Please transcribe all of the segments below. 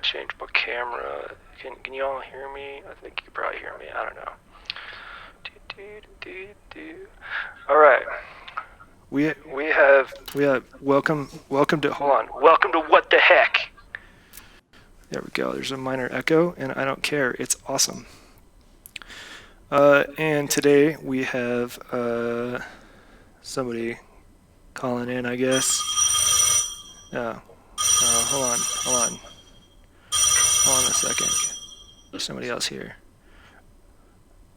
change my camera. Can you all hear me? I think you can probably hear me. I don't know. All right. We have welcome to hold on. Welcome to What the Heck. There we go. There's a minor echo, and I don't care. It's awesome. And today we have somebody calling in, I guess. Hold on a second. There's somebody else here.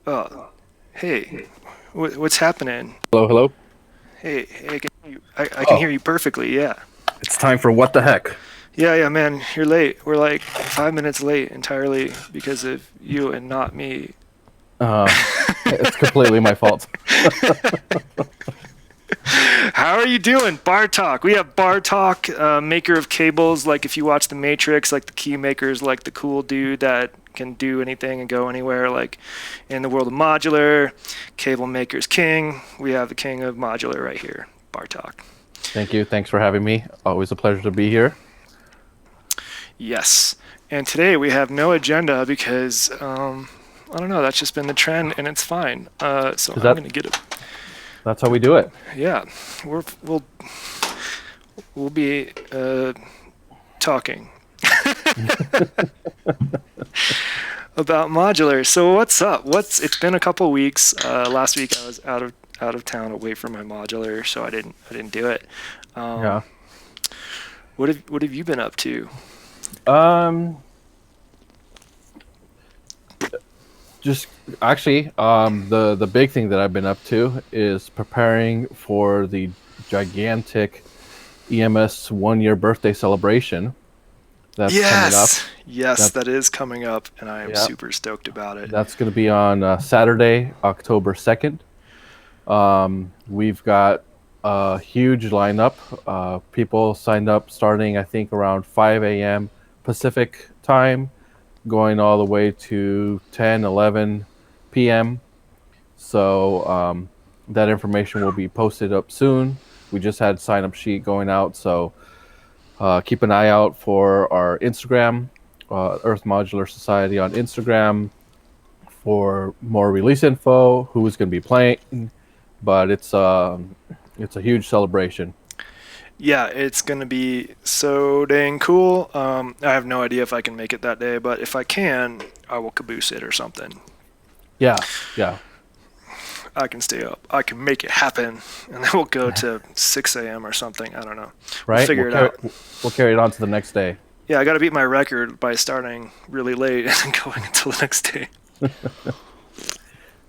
Oh, hey, what's happening? Hello. Hey, I can hear you perfectly. Yeah. It's time for What the Heck. Yeah, man, you're late. We're like 5 minutes late entirely because of you and not me. It's completely my fault. How are you doing? Bar Talk. We have Bar Talk, maker of cables. Like if you watch The Matrix, like the key maker's like the cool dude that can do anything and go anywhere. Like in the world of Modular, cable maker's king. We have the king of Modular right here, Bar Talk. Thank you. Thanks for having me. Always a pleasure to be here. Yes. And today we have no agenda because, I don't know, that's just been the trend and it's fine. So I'm going to get it. That's how we do it. Yeah. We'll be talking about Modular. So what's up? It's been a couple weeks. Last week I was out of town away from my Modular, so I didn't do it. Yeah. What have you been up to? Just actually, the big thing that I've been up to is preparing for the gigantic EMS 1-year birthday celebration. That's coming up. Yes, that is coming up, and I am super stoked about it. That's going to be on Saturday, October 2nd. We've got a huge lineup. People signed up starting, I think, around 5 a.m. Pacific time, going all the way to 10, 11 p.m. So that information will be posted up soon. We just had sign-up sheet going out, so keep an eye out for our Instagram, Earth Modular Society on Instagram, for more release info, who's going to be playing. But it's a huge celebration. Yeah, it's going to be so dang cool. I have no idea if I can make it that day, but if I can, I will caboose it or something. Yeah. I can stay up. I can make it happen, and then we'll go to 6 a.m. or something. I don't know. Right? We'll figure it out. We'll carry it on to the next day. Yeah, I got to beat my record by starting really late and going until the next day.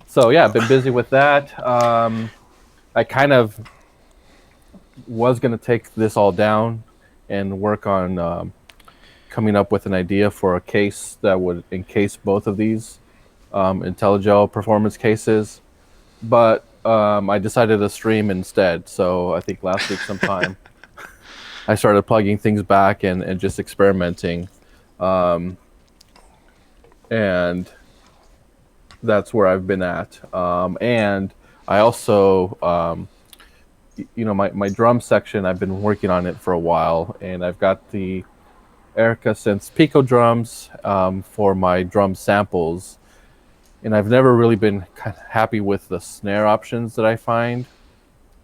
So yeah, I've been busy with that. I kind of was going to take this all down and work on coming up with an idea for a case that would encase both of these IntelliGel performance cases, but I decided to stream instead. So I think last week sometime I started plugging things back and just experimenting, and that's where I've been at. And I also my drum section, I've been working on it for a while, and I've got the Erica Sense Pico drums for my drum samples, and I've never really been kind of happy with the snare options that I find,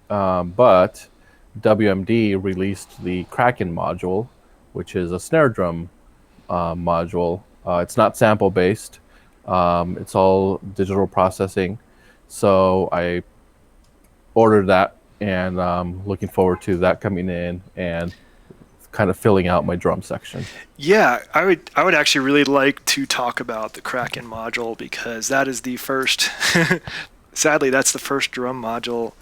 but WMD released the Kraken module, which is a snare drum module. It's not sample based, it's all digital processing, so I ordered that, and looking forward to that coming in and kind of filling out my drum section. Yeah, I would actually really like to talk about the Kraken module, because that is the first sadly that's the first drum module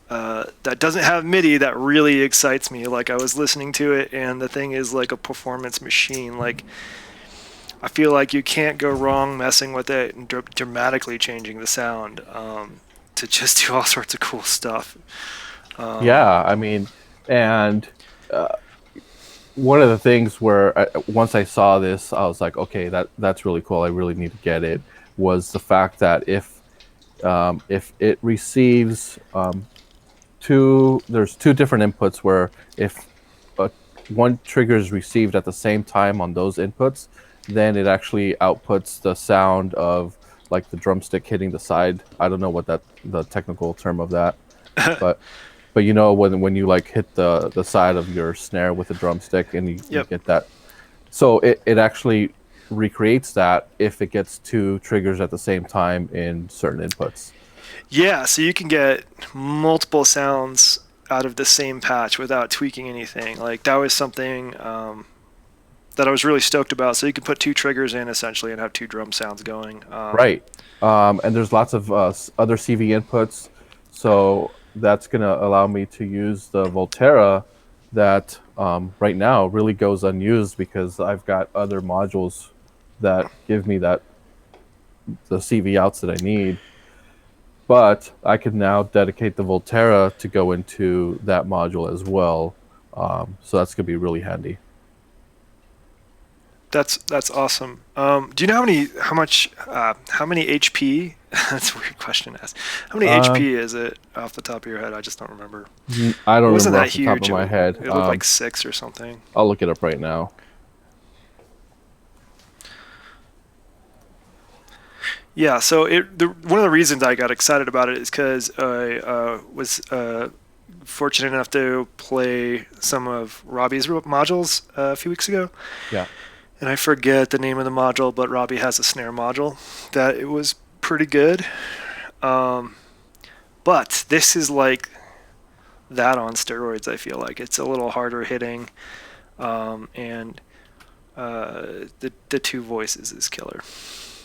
that doesn't have MIDI that really excites me. Like, I was listening to it, and the thing is like a performance machine. Like, I feel like you can't go wrong messing with it and dramatically changing the sound to just do all sorts of cool stuff. Yeah, I mean, and one of the things where once I saw this, I was like, okay, that's really cool. I really need to get it. Was the fact that if it receives there's two different inputs, where if one trigger is received at the same time on those inputs, then it actually outputs the sound of like the drumstick hitting the side. I don't know what the technical term of that, but when you like hit the side of your snare with a drumstick and you Yep. get that. So it actually recreates that if it gets two triggers at the same time in certain inputs. Yeah, so you can get multiple sounds out of the same patch without tweaking anything. Like that was something that I was really stoked about. So you can put two triggers in essentially and have two drum sounds going. Right. And there's lots of other CV inputs. So that's going to allow me to use the Volterra that right now really goes unused because I've got other modules that give me the CV outs that I need. But I can now dedicate the Volterra to go into that module as well. So that's going to be really handy. That's awesome. Do you know how many HP? That's a weird question to ask. How many Um, HP is it off the top of your head? I just don't remember. I It don't wasn't remember that off the top huge. of my head. It looked like 6 or something. I'll look it up right now. Yeah. So one of the reasons I got excited about it is because I was fortunate enough to play some of Robbie's modules a few weeks ago. Yeah. And I forget the name of the module, but Robbie has a snare module that it was pretty good. But this is like that on steroids. I feel like it's a little harder hitting, and the two voices is killer,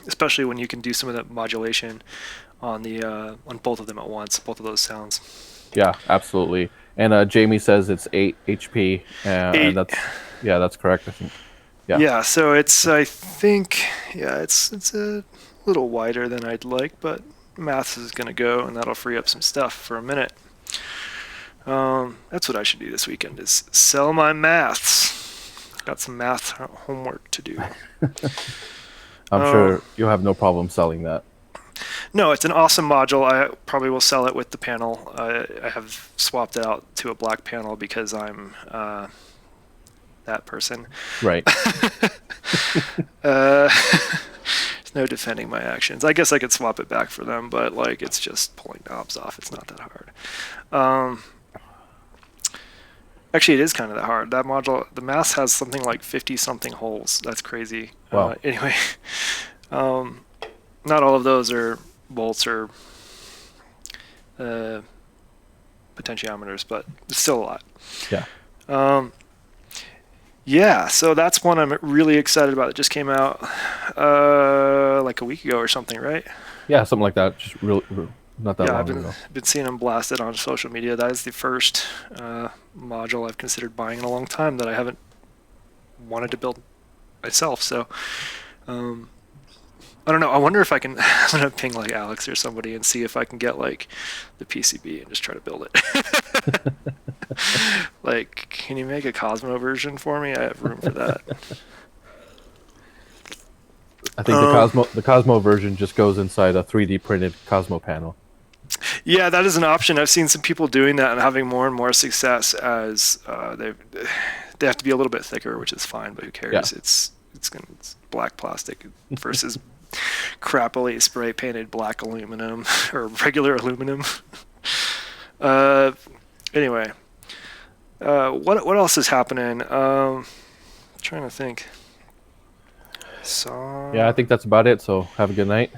especially when you can do some of that modulation on on both of them at once, both of those sounds. Yeah, absolutely. And Jamie says it's 8 HP, and Eight. that's correct. I think. Yeah. Yeah, so I think, yeah, it's a little wider than I'd like, but maths is gonna go, and that'll free up some stuff for a minute. That's what I should do this weekend is sell my maths. Got some math homework to do. I'm sure you'll have no problem selling that. No, it's an awesome module. I probably will sell it with the panel. I have swapped it out to a black panel because I'm that person. Right. There's no defending my actions. I guess I could swap it back for them, but like it's just pulling knobs off. It's not that hard. Actually, it is kind of that hard. That module, the mass has something like 50 something holes. That's crazy. Wow. Anyway, not all of those are volts or potentiometers, but it's still a lot. Yeah. Yeah, so that's one I'm really excited about. It just came out like a week ago or something, right? Yeah, something like that. Just real not that Yeah, long I've ago. been seeing them blasted on social media. That is the first module I've considered buying in a long time that I haven't wanted to build myself. So I don't know. I wonder if I can. I'm gonna ping like Alex or somebody and see if I can get like the PCB and just try to build it. Like, can you make a Cosmo version for me? I have room for that. I think the Cosmo version just goes inside a 3D printed Cosmo panel. Yeah, that is an option. I've seen some people doing that and having more and more success as they have to be a little bit thicker, which is fine, but who cares? Yeah. It's black plastic versus crappily spray painted black aluminum or regular aluminum. Anyway, what else is happening? Trying to think. Yeah, I think that's about it. So have a good night.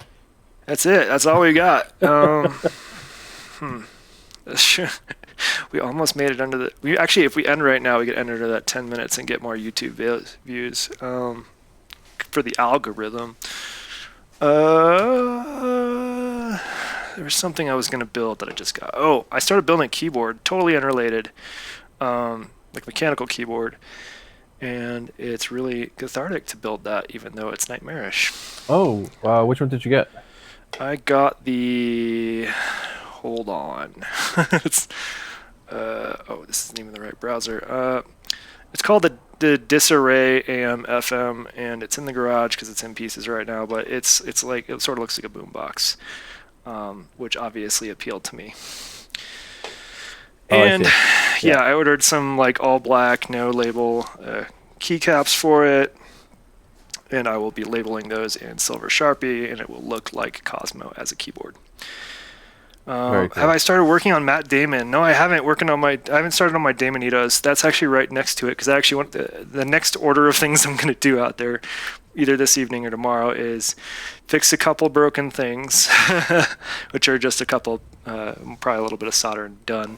That's it. That's all we got. Sure. We almost made it under the. We actually, if we end right now, we could end under that 10 minutes and get more YouTube views for the algorithm. There was something I was gonna build that I just got. Oh, I started building a keyboard, totally unrelated, like mechanical keyboard, and it's really cathartic to build that, even though it's nightmarish. Oh, which one did you get? I got the. Hold on. It's this isn't even the right browser. It's called the Disarray AM FM, and it's in the garage because it's in pieces right now. But it's like it sort of looks like a boombox, which obviously appealed to me. Oh, I And see. Yeah. yeah, I ordered some like all black, no label keycaps for it, and I will be labeling those in silver Sharpie, and it will look like Cosmo as a keyboard. Very Have cool. I started working on Matt Damon? No, I haven't. I haven't started on my Damonitos. That's actually right next to it because I actually want the next order of things I'm going to do out there, either this evening or tomorrow, is fix a couple broken things, which are just a couple, probably a little bit of solder and done,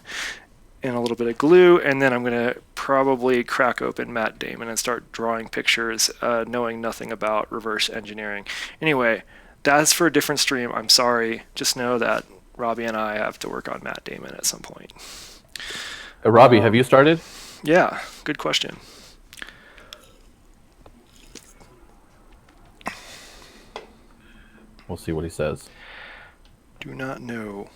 and a little bit of glue, and then I'm going to probably crack open Matt Damon and start drawing pictures, knowing nothing about reverse engineering. Anyway, that's for a different stream. I'm sorry. Just know that Robbie and I have to work on Matt Damon at some point. Robbie, have you started? Yeah, good question. We'll see what he says. Do not know.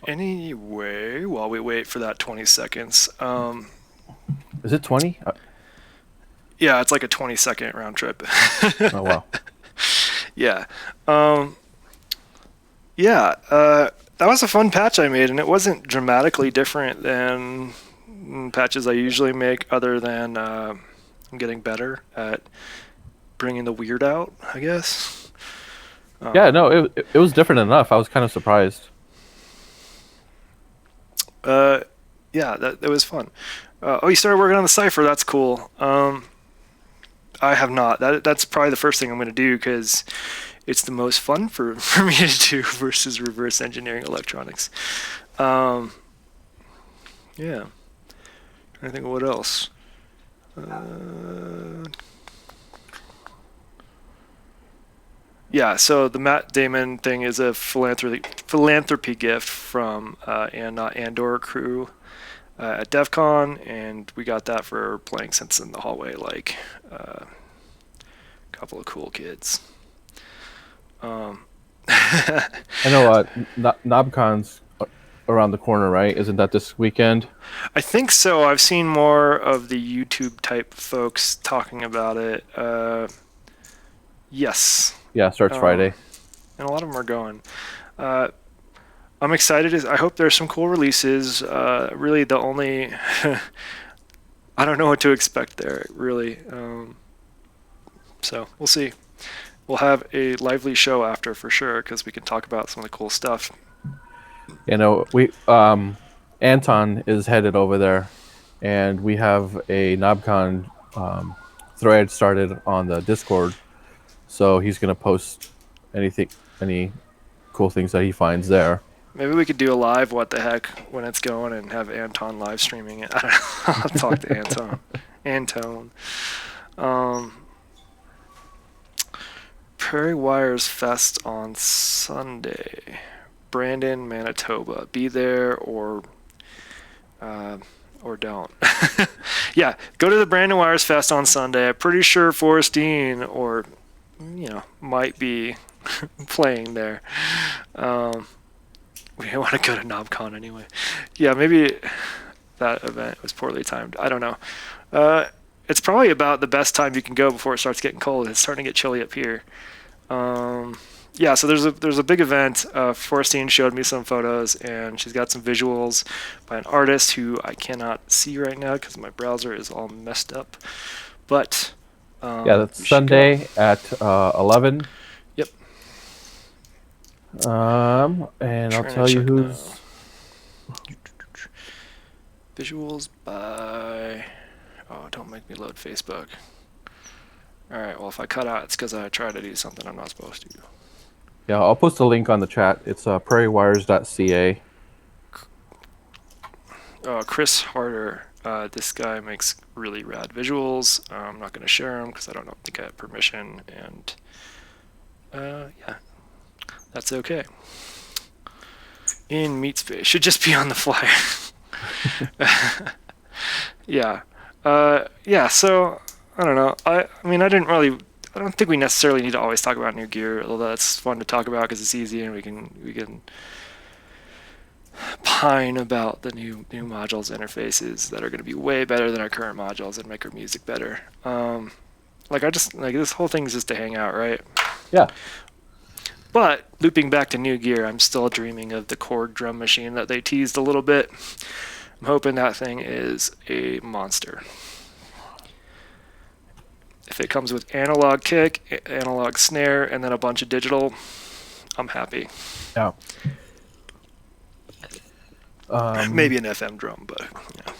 Anyway, while we wait for that 20 seconds, Is it 20? yeah, it's like a 20-second round trip. Oh, wow. Yeah. Yeah, that was a fun patch I made, and it wasn't dramatically different than patches I usually make, other than I'm getting better at bringing the weird out, I guess. Yeah, no, it was different enough. I was kind of surprised. Yeah, that was fun. Oh, you started working on the cipher. That's cool. I have not. That's probably the first thing I'm going to do because it's the most fun for me to do versus reverse engineering electronics. Yeah. I think of what else. Yeah, so the Matt Damon thing is a philanthropy gift from Andor crew at DEF CON, and we got that for playing Sense in the Hallway, like a couple of cool kids. I know NobCon's around the corner, right? Isn't that this weekend? I think so. I've seen more of the YouTube type folks talking about it. Yes. Yeah, starts Friday. And a lot of them are going. I'm excited. I hope there's some cool releases. Really, the only I don't know what to expect there. Really, so we'll see. We'll have a lively show after for sure because we can talk about some of the cool stuff. You know, we Anton is headed over there, and we have a NobCon thread started on the Discord. So he's gonna post any cool things that he finds there. Maybe we could do a live what the heck when it's going and have Anton live streaming it. I don't know. I'll talk to Anton. Antone. Prairie Wires Fest on Sunday. Brandon, Manitoba. Be there or don't. Yeah, go to the Brandon Wires Fest on Sunday. I'm pretty sure Forrest Dean might be playing there. We want to go to NobCon anyway. Yeah, maybe that event was poorly timed. I don't know. It's probably about the best time you can go before it starts getting cold. It's starting to get chilly up here. Yeah, so there's a big event. Forestine showed me some photos, and she's got some visuals by an artist who I cannot see right now because my browser is all messed up. But yeah, that's Sunday at 11. Yep. And I'll tell you who's visuals by. Oh, don't make me load Facebook. All right. Well, if I cut out, it's because I tried to do something I'm not supposed to. Yeah, I'll post a link on the chat. It's prairiewires.ca. Chris Harder. This guy makes really rad visuals. I'm not going to share them because I don't think I have permission. And yeah, that's okay. In meat space. Should just be on the flyer. Yeah. Yeah, so I don't know. I mean, I don't think we necessarily need to always talk about new gear, although that's fun to talk about because it's easy and we can pine about the new modules interfaces that are going to be way better than our current modules and make our music better. Like this whole thing is just to hang out, right? Yeah. But looping back to New Gear, I'm still dreaming of the Korg drum machine that they teased a little bit. I'm hoping that thing is a monster. If it comes with analog kick, analog snare, and then a bunch of digital, I'm happy. Yeah. Maybe an FM drum, but yeah.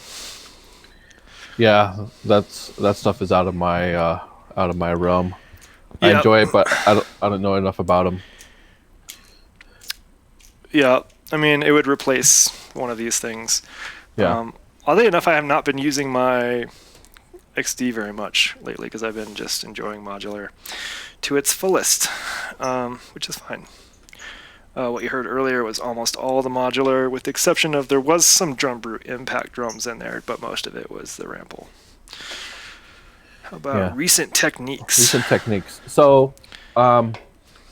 Yeah, that stuff is out of my realm. I Yep. enjoy it, but I don't know enough about them. Yeah, I mean, it would replace one of these things. Yeah. Oddly enough, I have not been using my XD very much lately because I've been just enjoying Modular to its fullest, which is fine. What you heard earlier was almost all the Modular, with the exception of there was some Drum Brute impact drums in there, but most of it was the Rample. How about recent techniques? Recent techniques. So,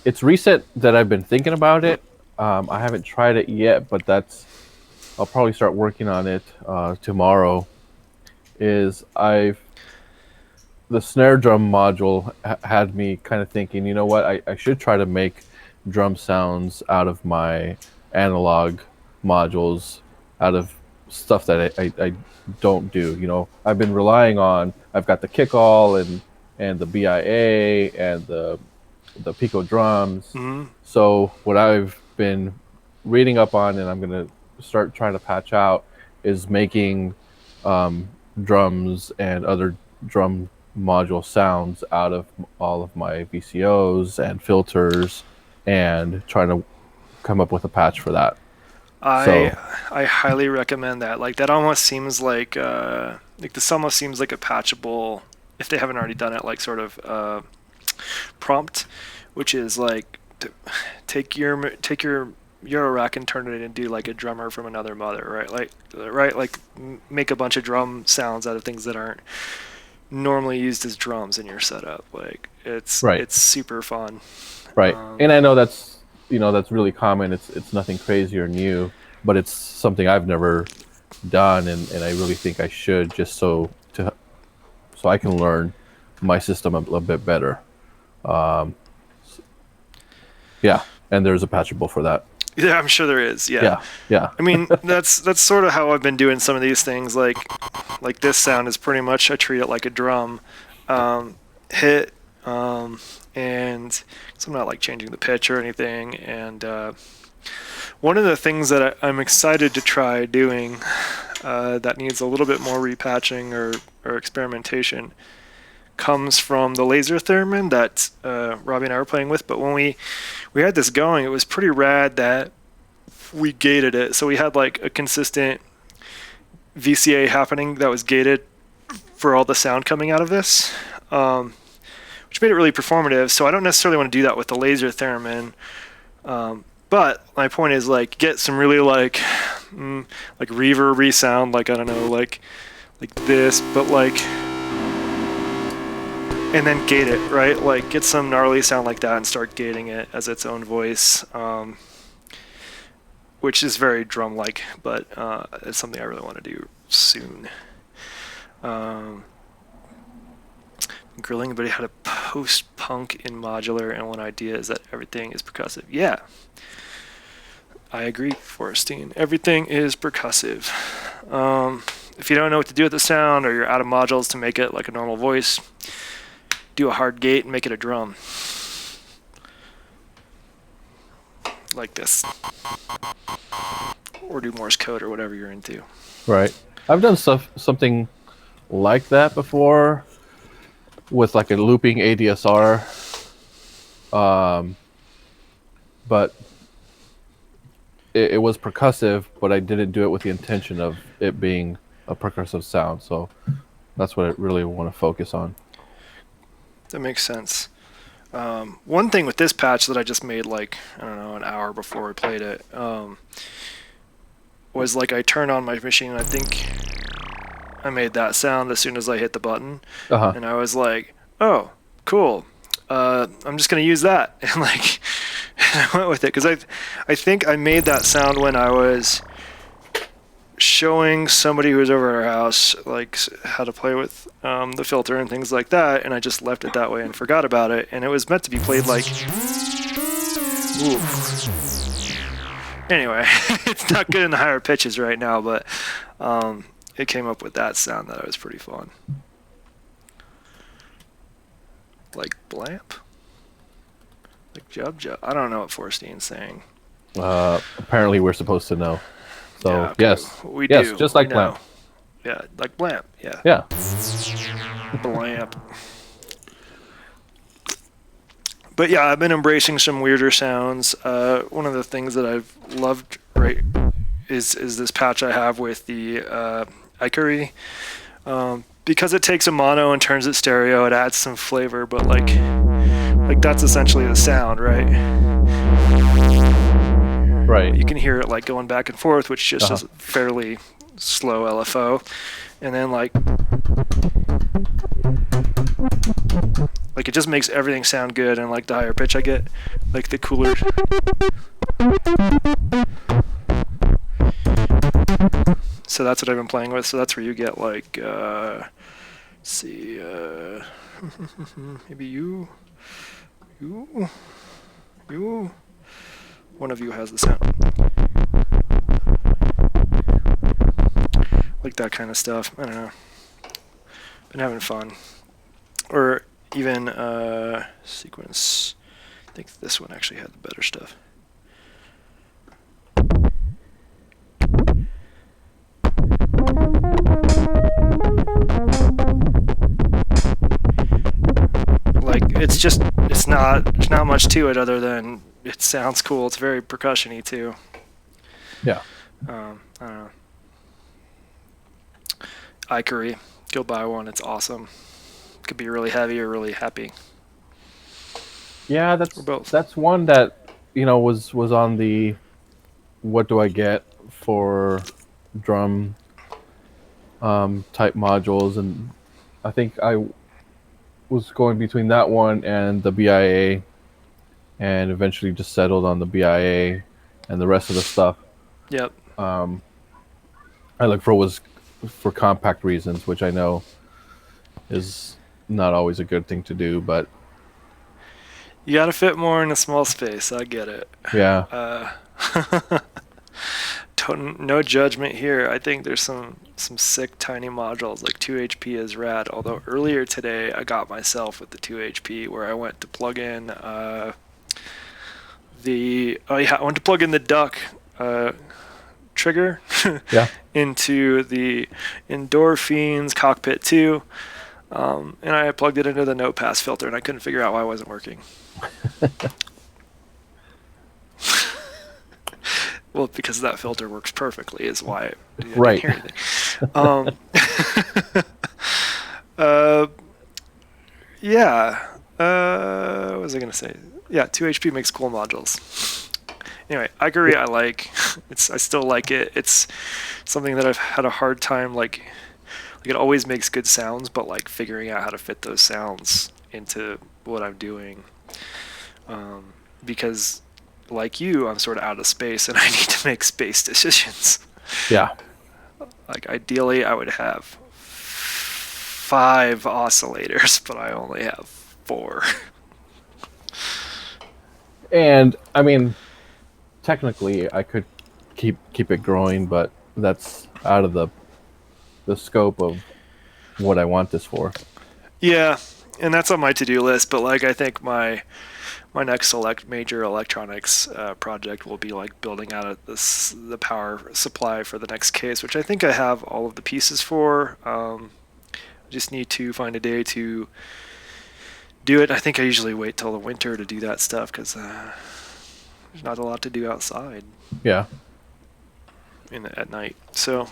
it's recent that I've been thinking about it. I haven't tried it yet, but I'll probably start working on it tomorrow. The snare drum module had me kind of thinking, you know what, I should try to make drum sounds out of my analog modules, out of stuff that I don't do. You know, I've been relying on, I've got the kick-all and the BIA and the Pico drums. Mm-hmm. So what I've been reading up on, and I'm going to start trying to patch out, is making drums and other drum module sounds out of all of my VCOs and filters, and trying to come up with a patch for that. I highly recommend that. Like, that almost seems like this almost seems like a patchable, if they haven't already done it, like sort of prompt, which is like take your Euro rack and turn it into like a drummer from another mother, right? Like make a bunch of drum sounds out of things that aren't normally used as drums in your setup. Like it's super fun. Right. And I know that's really common. It's nothing crazy or new, but it's something I've never done, and I really think I should, just so I can learn my system a little bit better. Yeah, and there's a patchable for that. Yeah, I'm sure there is. Yeah. I mean, that's sort of how I've been doing some of these things. Like this sound is pretty much, I treat it like a drum hit, and so I'm not like changing the pitch or anything. And one of the things that I'm excited to try doing that needs a little bit more repatching or experimentation comes from the laser theremin that Robbie and I were playing with. But when we had this going, it was pretty rad that we gated it. So we had like a consistent VCA happening that was gated for all the sound coming out of this, which made it really performative. So I don't necessarily want to do that with the laser theremin. But my point is, like, get some really like reverb-y sound, like, I don't know, like this, but like, and then gate it, right? Like, get some gnarly sound like that and start gating it as its own voice, which is very drum-like, but it's something I really want to do soon. Grilling anybody how to post-punk in Modular, and one idea is that everything is percussive. Yeah, I agree, Forrestine. Everything is percussive. If you don't know what to do with the sound, or you're out of modules to make it like a normal voice, do a hard gate and make it a drum. Like this. Or do Morse code or whatever you're into. Right. I've done something like that before with like a looping ADSR. But it was percussive, but I didn't do it with the intention of it being a percussive sound. So that's what I really want to focus on. That makes sense. One thing with this patch that I just made, like, I don't know, an hour before we played it, was like I turned on my machine and I think I made that sound as soon as I hit the button. And I was like, oh, cool. I'm just going to use that. And like, and I went with it because I think I made that sound when I was showing somebody who was over at our house like how to play with the filter and things like that, and I just left it that way and forgot about it, and it was meant to be played like Ooh. Anyway, it's not good in the higher pitches right now, but it came up with that sound that was pretty fun. Like blamp? Like jub jub? I don't know what Forstein's saying. Apparently, we're supposed to know. So Yeah, okay. yes, We yes, do. just We like know. blamp. Yeah, like blamp. Yeah. Yeah. Blamp. But yeah, I've been embracing some weirder sounds. One of the things that I've loved is this patch I have with the Ikery. Because it takes a mono and turns it stereo, it adds some flavor, but like that's essentially the sound, right? Right. You can hear it like going back and forth, which just is fairly slow LFO. And then like it just makes everything sound good, and like the higher pitch I get, like the cooler. So that's what I've been playing with. So that's where you get like, let's see, maybe you. One of you has the sound. Like that kind of stuff. I don't know. Been having fun. Or even sequence. I think this one actually had the better stuff. Like there's not much to it other than it sounds cool. It's very percussion-y too. Yeah. I don't know. Ikery, go buy one. It's awesome. Could be really heavy or really happy. Yeah, that's one that was on the what do I get for drum type modules, and I think I was going between that one and the BIA, and eventually just settled on the BIA, and the rest of the stuff Yep. I look for was for compact reasons, which I know is not always a good thing to do, but you gotta fit more in a small space. I get it. yeah. No judgment here. I think there's some sick tiny modules. Like 2 HP is rad. Although earlier today I got myself with the 2 HP where I went to plug in I went to plug in the duck trigger Yeah. into the Endorphins Cockpit 2, and I plugged it into the no pass filter, and I couldn't figure out why it wasn't working. Well, because that filter works perfectly is why I didn't hear anything. Yeah. What was I going to say? Yeah, 2 HP makes cool modules. Anyway, Ikery I like. I still like it. It's something that I've had a hard time, like it always makes good sounds, but like figuring out how to fit those sounds into what I'm doing. Because like you, I'm sort of out of space and I need to make space decisions. Yeah. Like ideally I would have 5 oscillators, but I only have 4. And I mean, technically I could keep it growing, but that's out of the scope of what I want this for. Yeah, and that's on my to-do list, but like I think my next major electronics project will be like building out the power supply for the next case, which I think I have all of the pieces for. I just need to find a day to do it. I think I usually wait till the winter to do that stuff because there's not a lot to do outside. Yeah. At night. So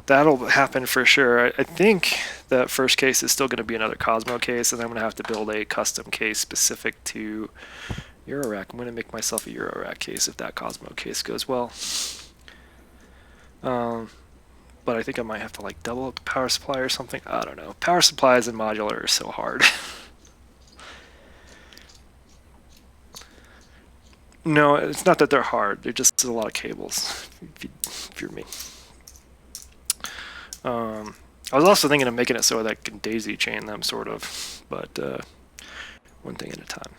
that'll happen for sure. I think that first case is still going to be another Cosmo case, and I'm going to have to build a custom case specific to Eurorack. I'm going to make myself a Eurorack case if that Cosmo case goes well. But I think I might have to like double up the power supply or something. I don't know. Power supplies and modular are so hard. No, it's not that they're hard. They're just a lot of cables, if you're me. I was also thinking of making it so that I can daisy chain them, sort of, but one thing at a time.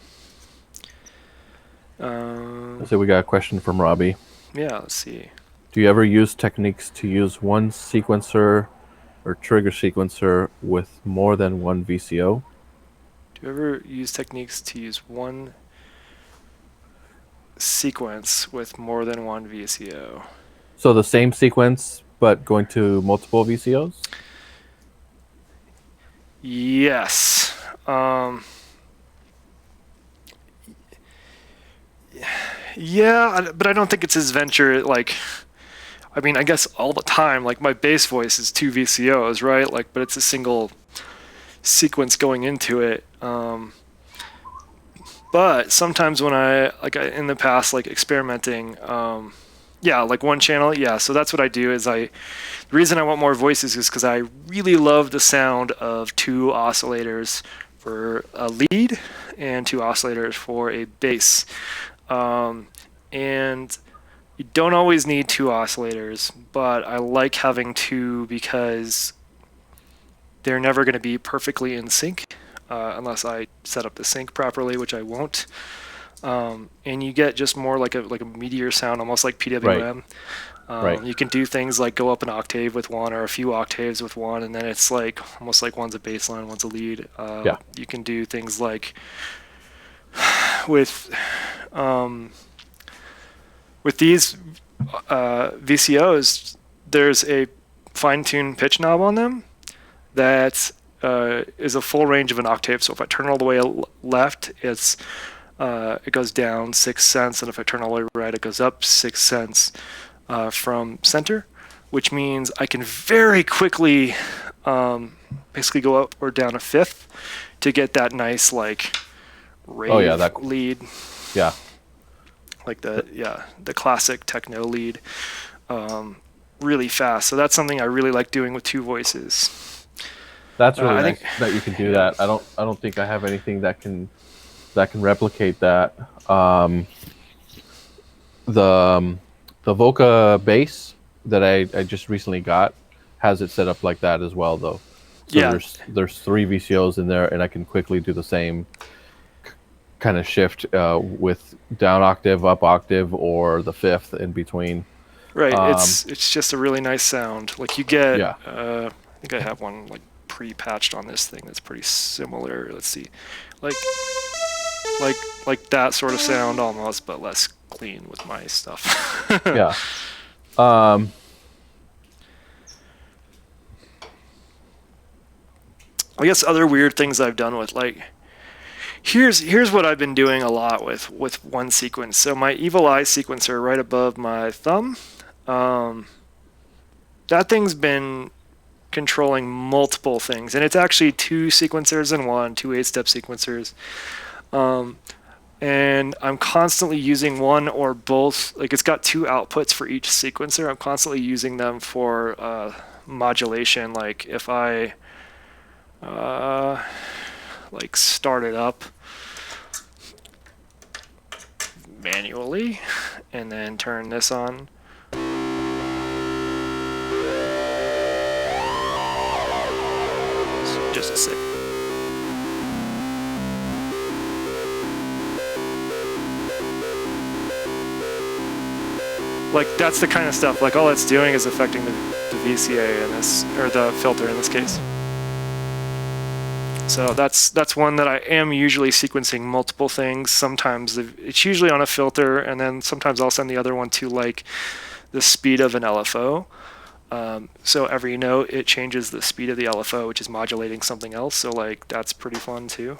So we got a question from Robbie. Yeah, let's see. Do you ever use techniques to use one sequencer or trigger sequencer with more than one VCO? Do you ever use techniques to use one sequence with more than one VCO? So the same sequence, but going to multiple VCOs? Yes. Yeah, but I don't think it's his venture. Like, I mean, I guess all the time, like my bass voice is two VCOs, right? Like, but it's a single sequence going into it. But sometimes when in the past, like experimenting, yeah, like one channel, yeah. So that's what I do is the reason I want more voices is because I really love the sound of two oscillators for a lead and two oscillators for a bass. And you don't always need two oscillators, but I like having two because they're never going to be perfectly in sync unless I set up the sync properly, which I won't. And you get just more like a meteor sound, almost like PWM. Right. You can do things like go up an octave with one or a few octaves with one, and then it's like almost like one's a bass line, one's a lead. Yeah. You can do things like with these VCOs, there's a fine-tuned pitch knob on them that is a full range of an octave. So if I turn all the way left, it goes down 6 cents, and if I turn all the way right, it goes up 6 cents from center, which means I can very quickly basically go up or down a fifth to get that nice like rave lead. Yeah. Like the classic techno lead, really fast. So that's something I really like doing with two voices. That's really nice that you can do that. I don't think I have anything that can replicate that. The Voca bass that I just recently got has it set up like that as well, though. So yeah. there's three VCOs in there, and I can quickly do the same kind of shift with down octave, up octave, or the fifth in between. Right. It's just a really nice sound. Like you get. Yeah. I think I have one like pre-patched on this thing that's pretty similar. Let's see, like that sort of sound almost, but less clean with my stuff. Yeah. I guess other weird things I've done with like here's what I've been doing a lot with one sequence. So my Evil Eye sequencer right above my thumb, that thing's been controlling multiple things, and it's actually two sequencers in one, two 8-step sequencers. And I'm constantly using one or both. Like it's got two outputs for each sequencer. I'm constantly using them for modulation. Like if I like start it up manually and then turn this on. Just a sec. Like that's the kind of stuff. Like all it's doing is affecting the VCA in this, or the filter in this case. So that's one that I am usually sequencing multiple things. Sometimes it's usually on a filter, and then sometimes I'll send the other one to like the speed of an LFO. So every note it changes the speed of the LFO, which is modulating something else. So like that's pretty fun too.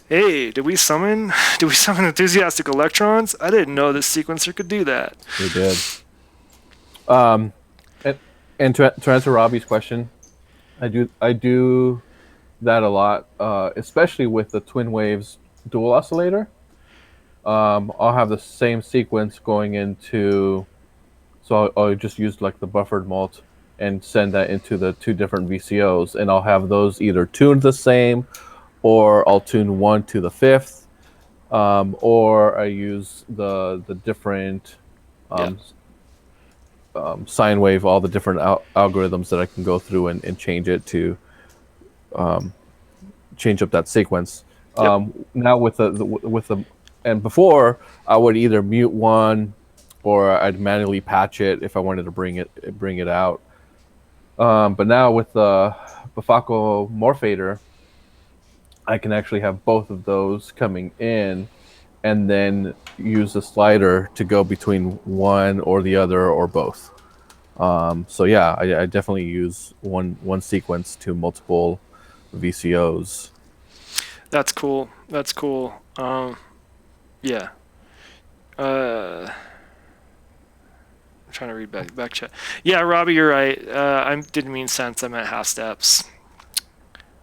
Hey, did we summon enthusiastic electrons? I didn't know this sequencer could do that. We did. And to answer Robbie's question, I do that a lot, especially with the Twin Waves dual oscillator. I'll have the same sequence going into, so I'll just use like the buffered mult and send that into the two different VCOs, and I'll have those either tuned the same, or I'll tune one to the fifth, or I use the different sine wave, all the different algorithms that I can go through and change it to change up that sequence. Yep. Now with the and before I would either mute one or I'd manually patch it if I wanted to bring it out. But now with the Bafako Morphader, I can actually have both of those coming in and then use the slider to go between one or the other or both. So yeah, I definitely use one sequence to multiple VCOs. That's cool. That's cool. Yeah. I'm trying to read back chat. Yeah, Robbie, you're right. I didn't mean cents. I meant half steps.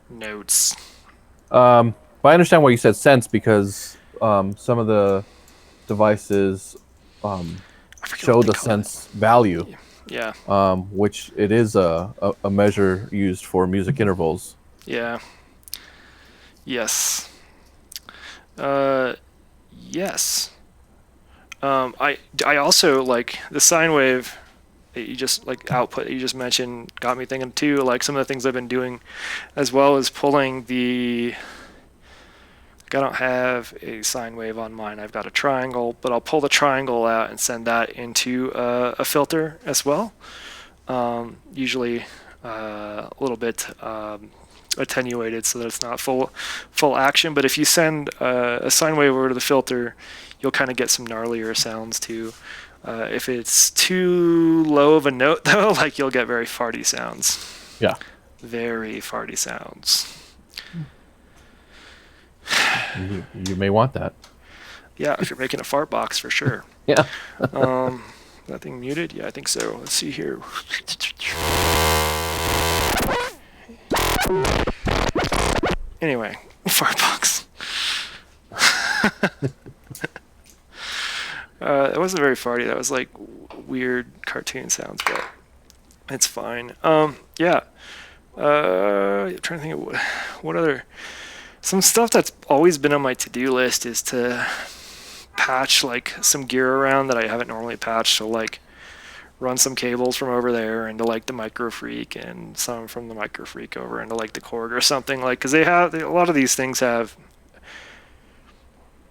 Notes. But I understand why you said sense because some of the devices I forget what show they the call it. sense value, Yeah. which it is a measure used for music intervals. Yeah. Yes. Yes. I also like the sine wave that you just like output that you just mentioned got me thinking too. Like some of the things I've been doing, as well as pulling the. Like I don't have a sine wave on mine. I've got a triangle, but I'll pull the triangle out and send that into a filter as well. Usually a little bit attenuated so that it's not full action. But if you send a sine wave over to the filter, you'll kind of get some gnarlier sounds too. If it's too low of a note though, like you'll get very farty sounds. Yeah, Very farty sounds. you may want that. Yeah, if you're making a fart box for sure. Yeah. That thing muted? Yeah, I think so. Let's see here. Anyway, fart box. It wasn't very farty. That was like weird cartoon sounds, but it's fine. Yeah. I'm trying to think of what other. Some stuff that's always been on my to-do list is to patch like some gear around that I haven't normally patched. So like run some cables from over there into like the Micro Freak and some from the Micro Freak over into like the Korg or something, like because a lot of these things have,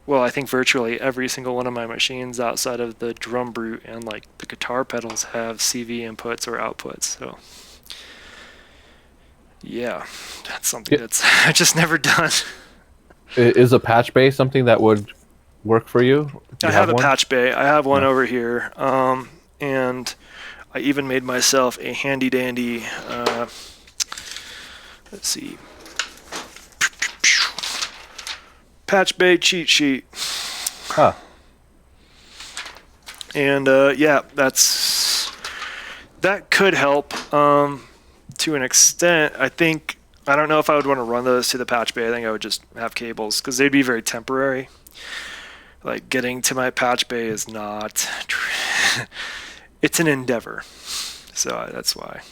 well, I think virtually every single one of my machines outside of the drum brute and like the guitar pedals have CV inputs or outputs. So yeah, that's something that's I just never done. Is a patch bay something that would work for you? Do I you have a one? patch bay. I have one Yeah. over here, and I even made myself a handy dandy. Let's see, patch bay cheat sheet. Huh. And yeah, that could help to an extent. I don't know if I would want to run those to the patch bay. I think I would just have cables because they'd be very temporary. Like getting to my patch bay is not. It's an endeavor, so that's why.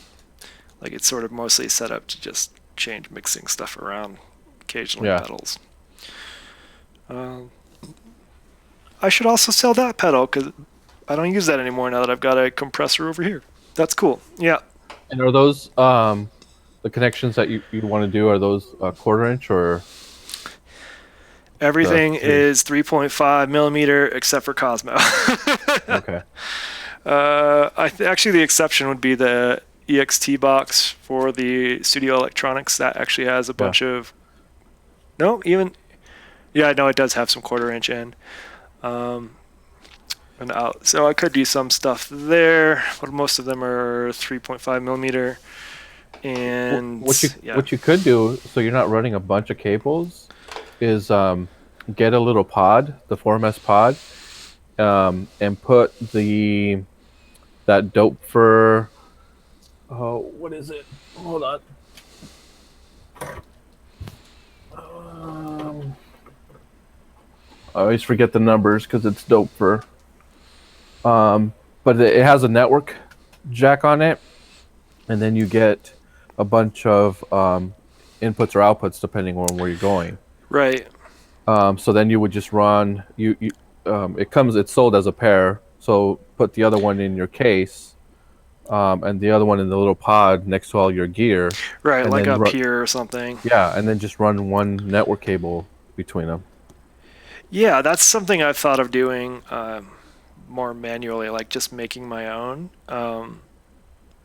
Like it's sort of mostly set up to just change mixing stuff around, occasionally Yeah. pedals. I should also sell that pedal because I don't use that anymore now that I've got a compressor over here. That's cool. Yeah. And are those the connections that you want to do? Are those a quarter inch or Everything three? is 3.5 millimeter except for Cosmo. Okay. Actually, the exception would be the EXT box for the Studio Electronics. That actually has a bunch of. No, even. Yeah, no, it does have some quarter-inch in. And out. So I could do some stuff there, but most of them are 3.5 millimeter. And What you could do, so you're not running a bunch of cables, is get a little pod, the 4MS pod, and put that dope for. Oh, what is it? Hold on. I always forget the numbers because it's dope for. But it has a network jack on it, and then you get a bunch of inputs or outputs depending on where you're going. right. So then you would just run. It's sold as a pair. So put the other one in your case, and the other one in the little pod next to all your gear. Right, and like then up here or something. Yeah, and then just run one network cable between them. Yeah, that's something I've thought of doing more manually, like just making my own.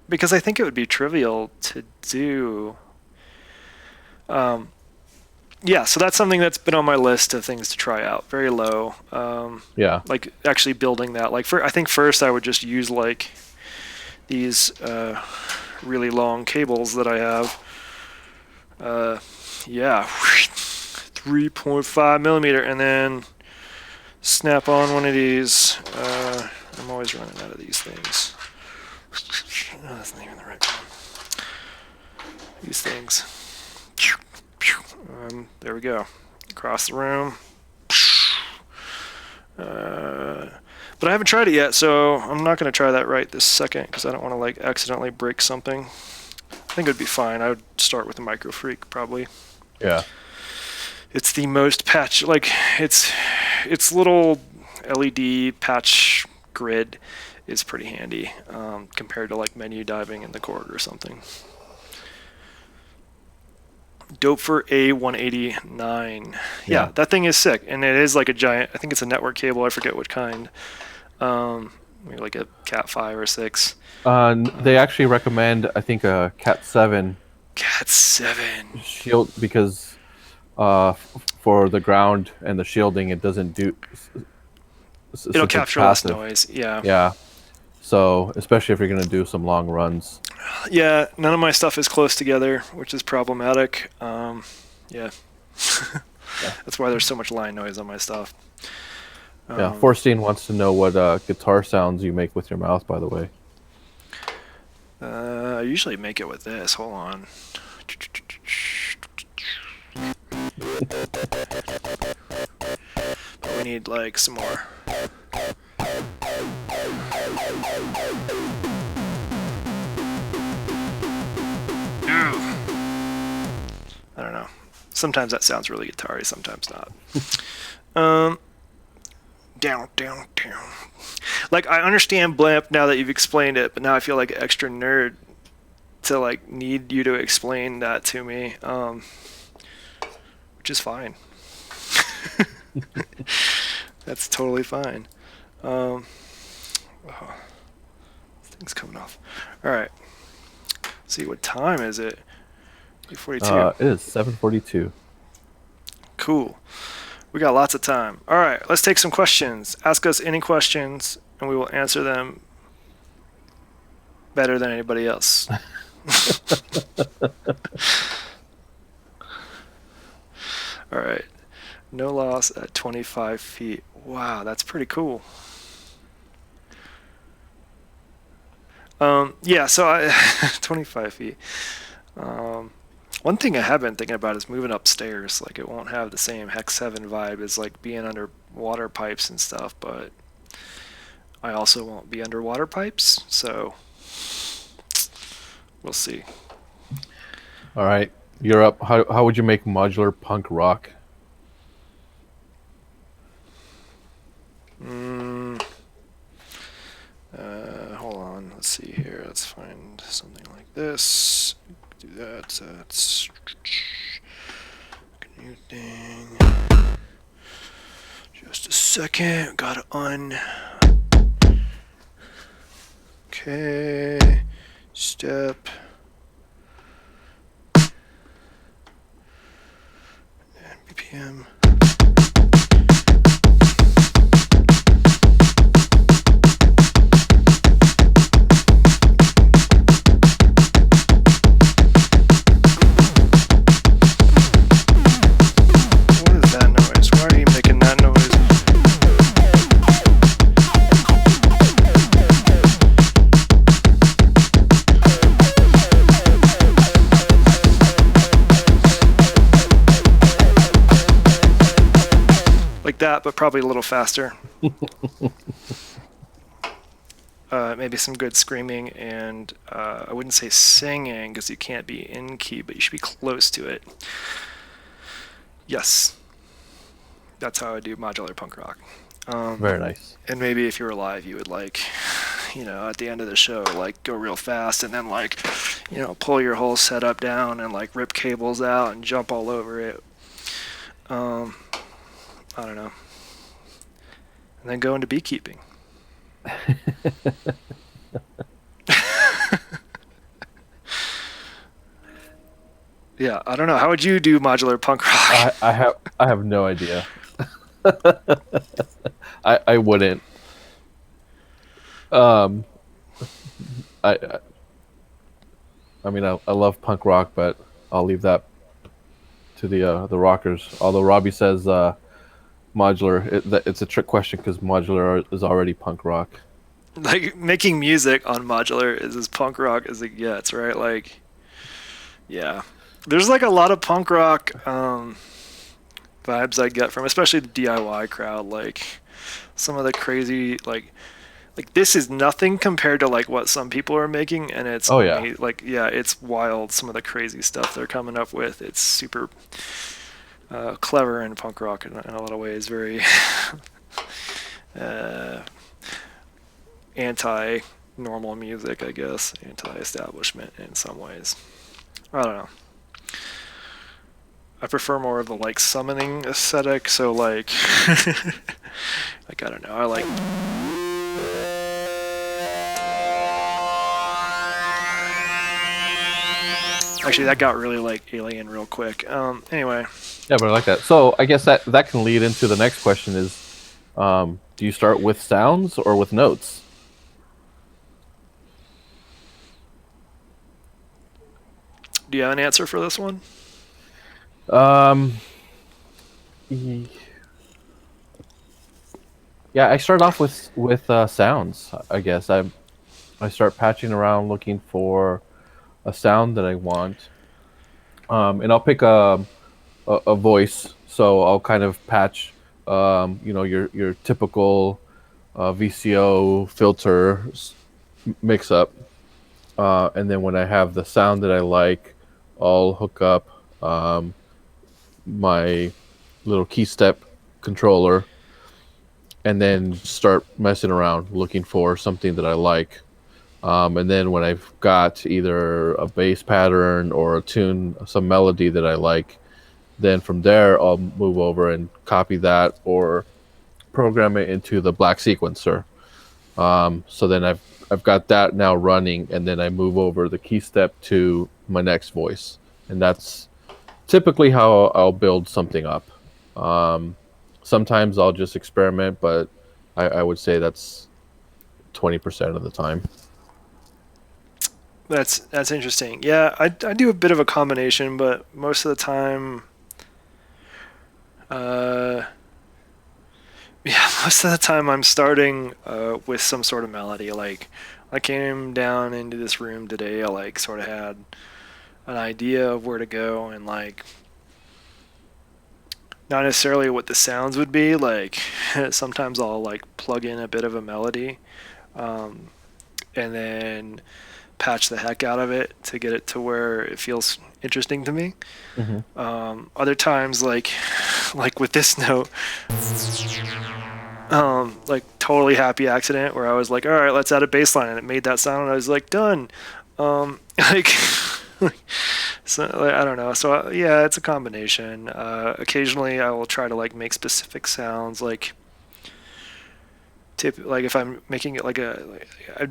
Because I think it would be trivial to do. Um, yeah, so that's something that's been on my list of things to try out. Very low. Yeah. Like actually building that. Like I think first I would just use like these really long cables that I have. Yeah, 3.5 millimeter, and then snap on one of these. I'm always running out of these things. Oh, that's not even the right one. These things. There we go. Across the room. But I haven't tried it yet, so I'm not going to try that right this second because I don't want to like accidentally break something. I think it would be fine. I would start with a Micro Freak probably. Yeah. It's the most patch, like it's little LED patch grid is pretty handy compared to like menu diving in the Korg or something. Dope for A189. Yeah, that thing is sick, and it is like a giant. I think it's a network cable. I forget what kind. Maybe like a Cat 5 or 6. They actually recommend, I think, a Cat 7 Cat 7. shield because for the ground and the shielding, it doesn't do. It'll capture less noise. Yeah. Yeah. So, especially if you're going to do some long runs. Yeah, none of my stuff is close together, which is problematic. Yeah. Yeah. That's why there's so much line noise on my stuff. Yeah. Forstein wants to know what guitar sounds you make with your mouth, by the way. I usually make it with this. Hold on. But we need like some more. I don't know. Sometimes that sounds really guitar-y, sometimes not. Down. Like, I understand Blamp now that you've explained it, but now I feel like an extra nerd to like need you to explain that to me, which is fine. That's totally fine. Oh, this thing's coming off. All right. Let's see, what time is it? 8:42. It is 7:42. Cool. We got lots of time. All right, let's take some questions. Ask us any questions, and we will answer them better than anybody else. All right. No loss at 25 feet. Wow, that's pretty cool. Yeah, so 25 feet. One thing I have been thinking about is moving upstairs. Like, it won't have the same Hex 7 vibe as like being under water pipes and stuff, but I also won't be under water pipes, so we'll see. All right, you're up. How would you make modular punk rock? Hold on. Let's see here. Let's find something like this. Do that. That's new thing. Just a second. Gotta Okay. Step. And BPM. That, but probably a little faster. Maybe some good screaming, and I wouldn't say singing because you can't be in key, but you should be close to it. Yes, that's how I do modular punk rock. Very nice. And maybe if you were live, you would like, at the end of the show, like go real fast and then like, pull your whole setup down and like rip cables out and jump all over it. Um, I don't know. And then go into beekeeping. Yeah, I don't know. How would you do modular punk rock? I have no idea. I wouldn't. Um, I I mean I love punk rock, but I'll leave that to the rockers. Although Robbie says modular, it's a trick question because modular is already punk rock. Like making music on modular is as punk rock as it gets, right? Like, yeah, there's like a lot of punk rock vibes I get from, especially the DIY crowd. Like some of the crazy, like this is nothing compared to like what some people are making, and it's Oh yeah. amazing. Like, yeah, it's wild. Some of the crazy stuff they're coming up with. It's super clever and punk rock in a lot of ways. Very uh, anti normal music, I guess, anti-establishment in some ways. I don't know. I prefer more of the like summoning aesthetic. So like, like I don't know. I like. Actually, that got really like alien real quick. Anyway, Yeah, but I like that. So I guess that can lead into the next question is, do you start with sounds or with notes? do you have an answer for this one? Um, y- yeah, I start off with sounds. I guess I start patching around looking for a sound that I want, and I'll pick a voice. So I'll kind of patch, your typical VCO filter mix up, and then when I have the sound that I like, I'll hook up my little key step controller, and then start messing around looking for something that I like. And then when I've got either a bass pattern or a tune, some melody that I like, then from there I'll move over and copy that or program it into the black sequencer. So then I've got that now running, and then I move over the key step to my next voice, and that's typically how I'll build something up. Um, Sometimes I'll just experiment, but I would say that's 20% of the time. That's interesting. Yeah, I do a bit of a combination, but most of the time, uh, yeah, most of the time I'm starting with some sort of melody. Like I came down into this room today, I like sort of had an idea of where to go and like not necessarily what the sounds would be. Like sometimes I'll like plug in a bit of a melody, um, and then patch the heck out of it to get it to where it feels interesting to me. Hmm. Other times, like with this note, like totally happy accident where I was like, all right, let's add a bass line, and it made that sound, and I was like, done. Like, so like, I don't know. So yeah, it's a combination. Occasionally, I will try to like make specific sounds, like if I'm making it like a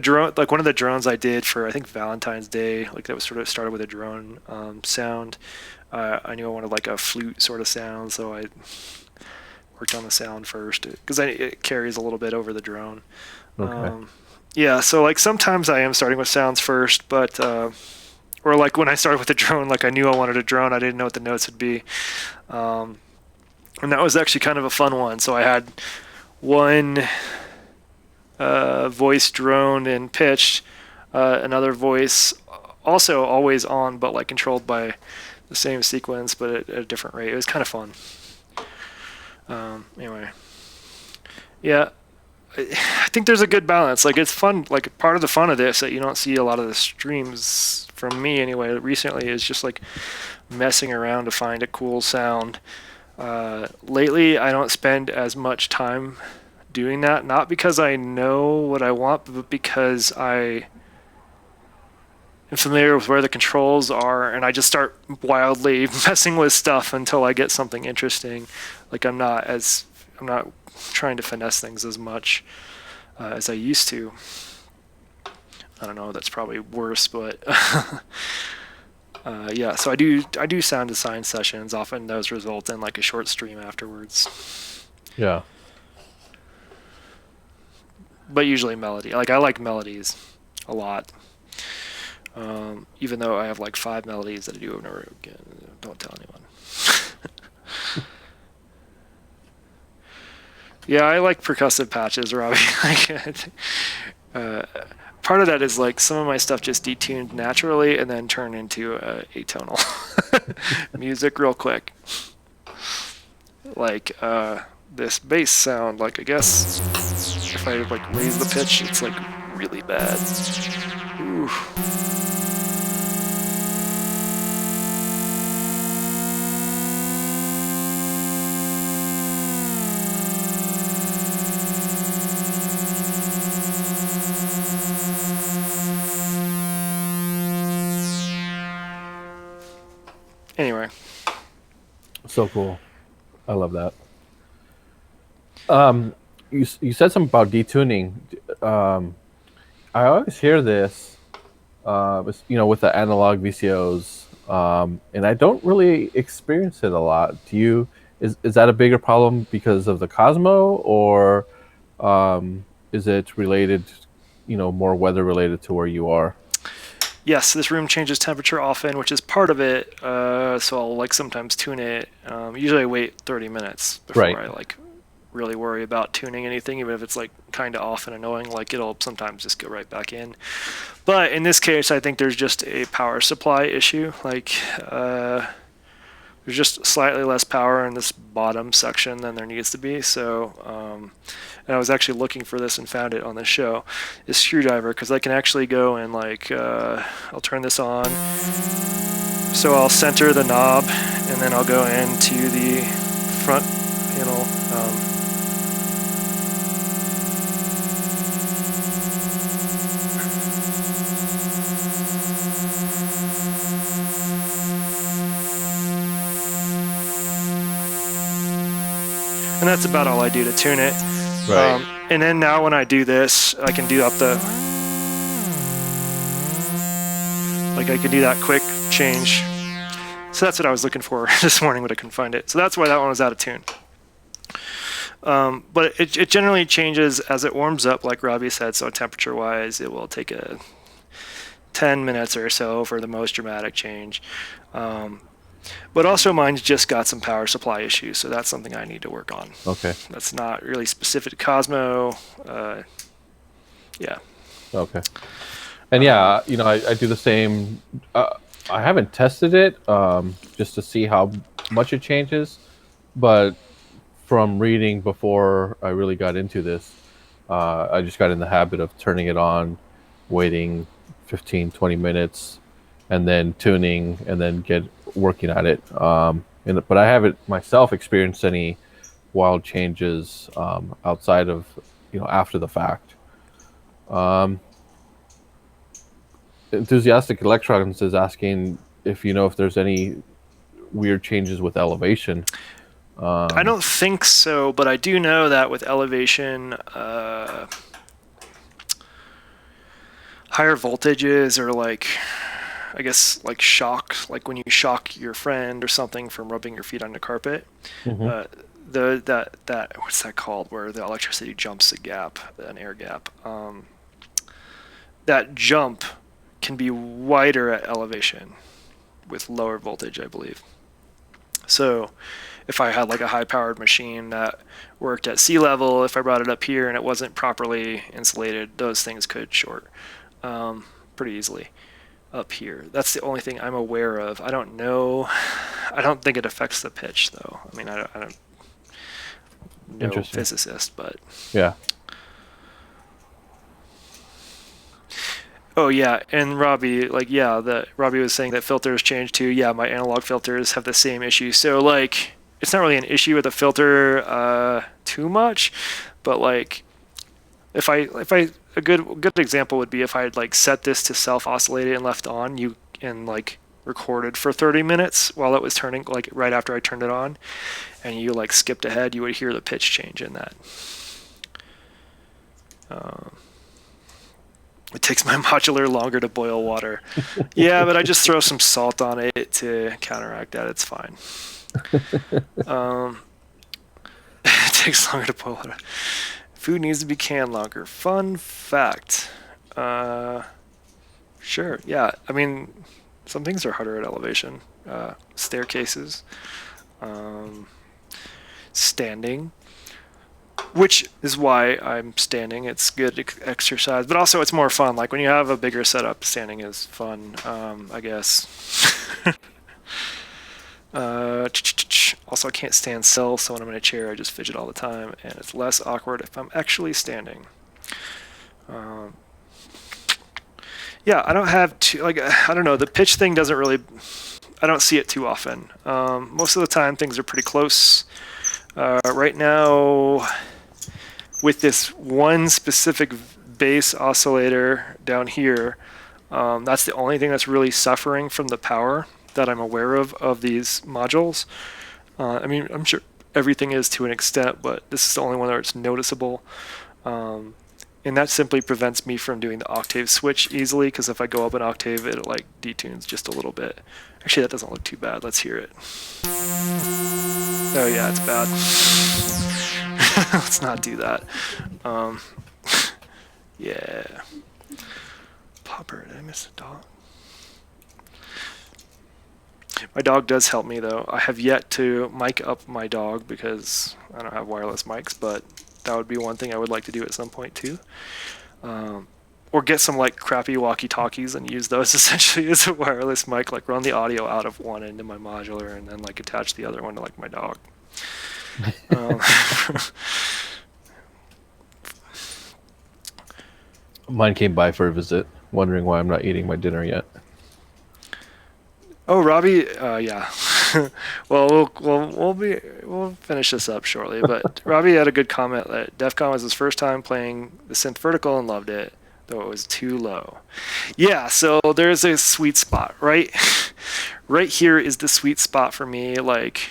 drone, like one of the drones I did for I think Valentine's Day, like that was sort of started with a drone sound. I knew I wanted like a flute sort of sound, so I worked on the sound first because it carries a little bit over the drone. Okay. Um, yeah, so like sometimes I am starting with sounds first, but or like when I started with the drone, like I knew I wanted a drone, I didn't know what the notes would be, um, and that was actually kind of a fun one. So I had one voice droned and pitched, another voice also always on, but like controlled by the same sequence, but at a different rate. It was kind of fun. Anyway, yeah, I think there's a good balance. Like it's fun. Like part of the fun of this that you don't see a lot of the streams from me anyway recently is just like messing around to find a cool sound. Lately, I don't spend as much time doing that. Not because I know what I want, but because I and familiar with where the controls are, and I just start wildly messing with stuff until I get something interesting. Like I'm not trying to finesse things as much as I used to. I don't know, that's probably worse, but yeah. So I do sound design sessions. Often those result in like a short stream afterwards. Yeah. But usually melody. Like I like melodies a lot. Even though I have like 5 melodies that I do over and over again. Don't tell anyone. Yeah, I like percussive patches, Robbie. Part of that is like some of my stuff just detuned naturally and then turned into atonal music real quick. Like this bass sound, like I guess if I like raise the pitch, it's like really bad. Ooh. Anyway. So cool. I love that. You said something about detuning. I always hear this, with the analog VCOs, and I don't really experience it a lot. Do you? Is that a bigger problem because of the Cosmo, or is it related, more weather related to where you are? Yes, this room changes temperature often, which is part of it. So I'll like sometimes tune it. Usually I wait 30 minutes before Right. I like really worry about tuning anything, even if it's like kind of off and annoying. Like it'll sometimes just go right back in. But in this case, I think there's just a power supply issue. Like there's just slightly less power in this bottom section than there needs to be. So, and I was actually looking for this and found it on the show, is screwdriver, because I can actually go and like, I'll turn this on. So I'll center the knob and then I'll go into the front panel. And that's about all I do to tune it. Right. And then now when I do this, I can do up the, like I can do that quick change. So that's what I was looking for this morning, but I couldn't find it. So that's why that one was out of tune. But it generally changes as it warms up, like Robbie said. So temperature wise, it will take 10 minutes or so for the most dramatic change. But also mine's just got some power supply issues, so that's something I need to work on. Okay. That's not really specific to Cosmo. Yeah. Okay. And yeah, I do the same. I haven't tested it just to see how much it changes, but from reading before I really got into this, I just got in the habit of turning it on, waiting 15, 20 minutes, and then tuning, and then get working at it. But I haven't myself experienced any wild changes outside of, after the fact. Enthusiastic Electrons is asking if if there's any weird changes with elevation. I don't think so, but I do know that with elevation, higher voltages or like, I guess like shock, like when you shock your friend or something from rubbing your feet on the carpet. That what's that called? Where the electricity jumps a gap, an air gap. That jump can be wider at elevation with lower voltage, I believe. So if I had like a high-powered machine that worked at sea level, if I brought it up here and it wasn't properly insulated, those things could short pretty easily up here. That's the only thing I'm aware of. I don't know. I don't think it affects the pitch, though. I mean, I don't know physicist, but yeah. Oh yeah, and Robbie, Robbie was saying that filters change too. Yeah, my analog filters have the same issue. So like, it's not really an issue with the filter too much, but like, if I a good example would be if I had like set this to self oscillated and left on you and like recorded for 30 minutes while it was turning, like right after I turned it on, and you like skipped ahead, you would hear the pitch change in that. It takes my modular longer to boil water. Yeah, but I just throw some salt on it to counteract that. It's fine. It takes longer to boil water. Food needs to be canned longer. Fun fact. Sure, yeah. I mean, some things are harder at elevation. Staircases. Standing. Which is why I'm standing. It's good exercise, but also it's more fun. Like when you have a bigger setup, standing is fun, I guess. Also, I can't stand still, so when I'm in a chair, I just fidget all the time, and it's less awkward if I'm actually standing. Yeah, I don't have too, like, I don't know, the pitch thing doesn't really, I don't see it too often. Most of the time, things are pretty close. Right now, with this one specific bass oscillator down here, that's the only thing that's really suffering from the power that I'm aware of these modules. I mean, I'm sure everything is to an extent, but this is the only one where it's noticeable. And that simply prevents me from doing the octave switch easily, because if I go up an octave, it like detunes just a little bit. Actually, that doesn't look too bad. Let's hear it. Oh yeah, it's bad. Let's not do that. Yeah. Popper, did I miss a dog? My dog does help me though. I have yet to mic up my dog because I don't have wireless mics, but that would be one thing I would like to do at some point too. Or get some like crappy walkie-talkies and use those essentially as a wireless mic, like run the audio out of one end of my modular and then like attach the other one to like my dog. Mine came by for a visit, wondering why I'm not eating my dinner yet. Oh, Robbie, yeah. Well, we'll finish this up shortly. But Robbie had a good comment that DEF CON was his first time playing the synth vertical and loved it, though it was too low. Yeah, so there's a sweet spot, right? Right here is the sweet spot for me, like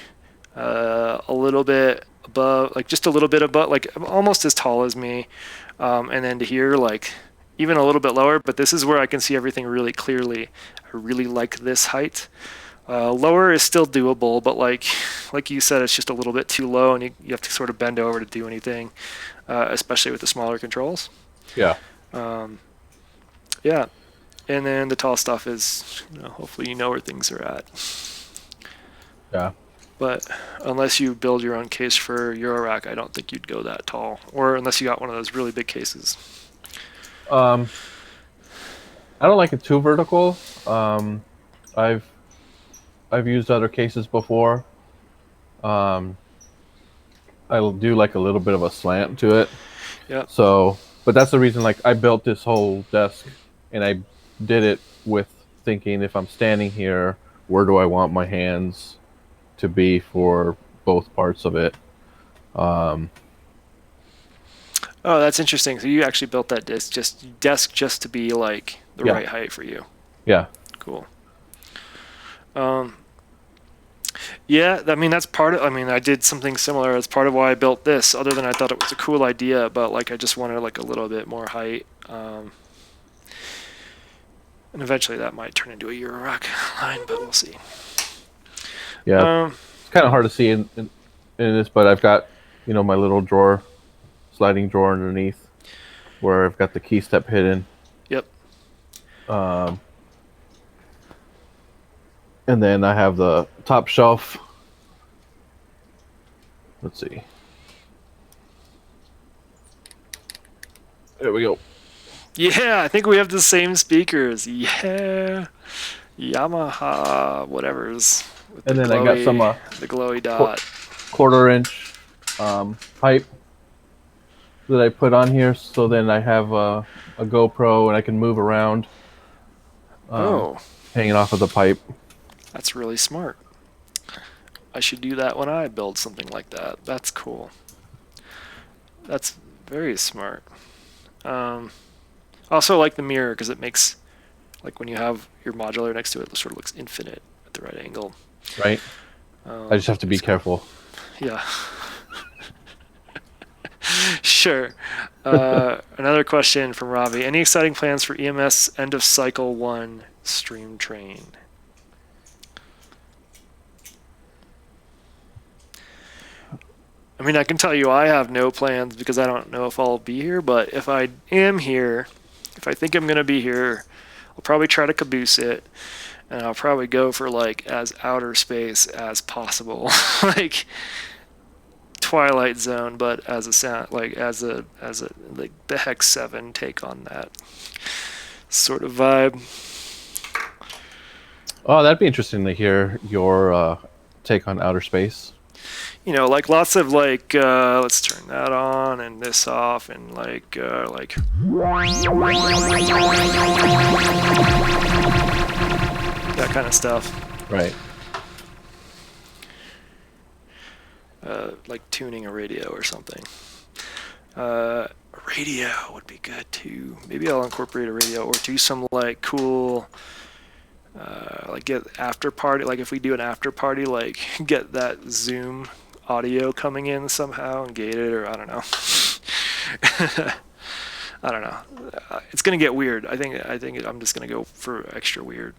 a little bit above, like just a little bit above, like almost as tall as me, and then to here, like even a little bit lower. But this is where I can see everything really clearly. I really like this height. Lower is still doable, but like you said, it's just a little bit too low, and you have to sort of bend over to do anything, especially with the smaller controls. Yeah. Yeah, and then the tall stuff is, hopefully you know where things are at. Yeah. But unless you build your own case for Eurorack, I don't think you'd go that tall, or unless you got one of those really big cases. I don't like it too vertical. I've used other cases before. I'll do like a little bit of a slant to it. Yeah. So, but that's the reason. Like, I built this whole desk, and I did it with thinking, if I'm standing here, where do I want my hands to be for both parts of it? Oh, that's interesting. So you actually built that desk just to be like the right height for you. Yeah. Cool. Yeah, I mean that's part of. I mean, I did something similar as part of why I built this. Other than I thought it was a cool idea, but like I just wanted like a little bit more height. And eventually that might turn into a Eurorack line, but we'll see. Yeah. It's kind of hard to see in this, but I've got my little drawer, sliding drawer underneath, where I've got the key step hidden. Yep. And then I have the top shelf. Let's see. There we go. Yeah, I think we have the same speakers. Yeah. Yamaha, whatever's. And then I got some the glowy dot. 1/4-inch pipe that I put on here, so then I have a GoPro and I can move around. Hanging off of the pipe. That's really smart. I should do that when I build something like that. That's cool. That's very smart. I also like the mirror because it makes, like when you have your modular next to it, it sort of looks infinite at the right angle. Right. I just have to be It's cool. careful. Yeah. Sure. Another question from Ravi. Any exciting plans for EMS end of cycle 1 stream train? I mean, I can tell you I have no plans because I don't know if I'll be here, but if I am here, if I think I'm going to be here, I'll probably try to caboose it, and I'll probably go for like as outer space as possible. Like Twilight Zone, but as a sound, like as a like the Hex 7 take on that sort of vibe. Oh, that'd be interesting to hear your take on outer space. You know, like lots of like let's turn that on and this off and like that kind of stuff. Right. Like tuning a radio or something. A radio would be good too. Maybe I'll incorporate a radio or do some like cool like get after party, like if we do an after party, like get that Zoom audio coming in somehow and gate it, or I don't know. I don't know. It's gonna get weird. I think I'm just gonna go for extra weird.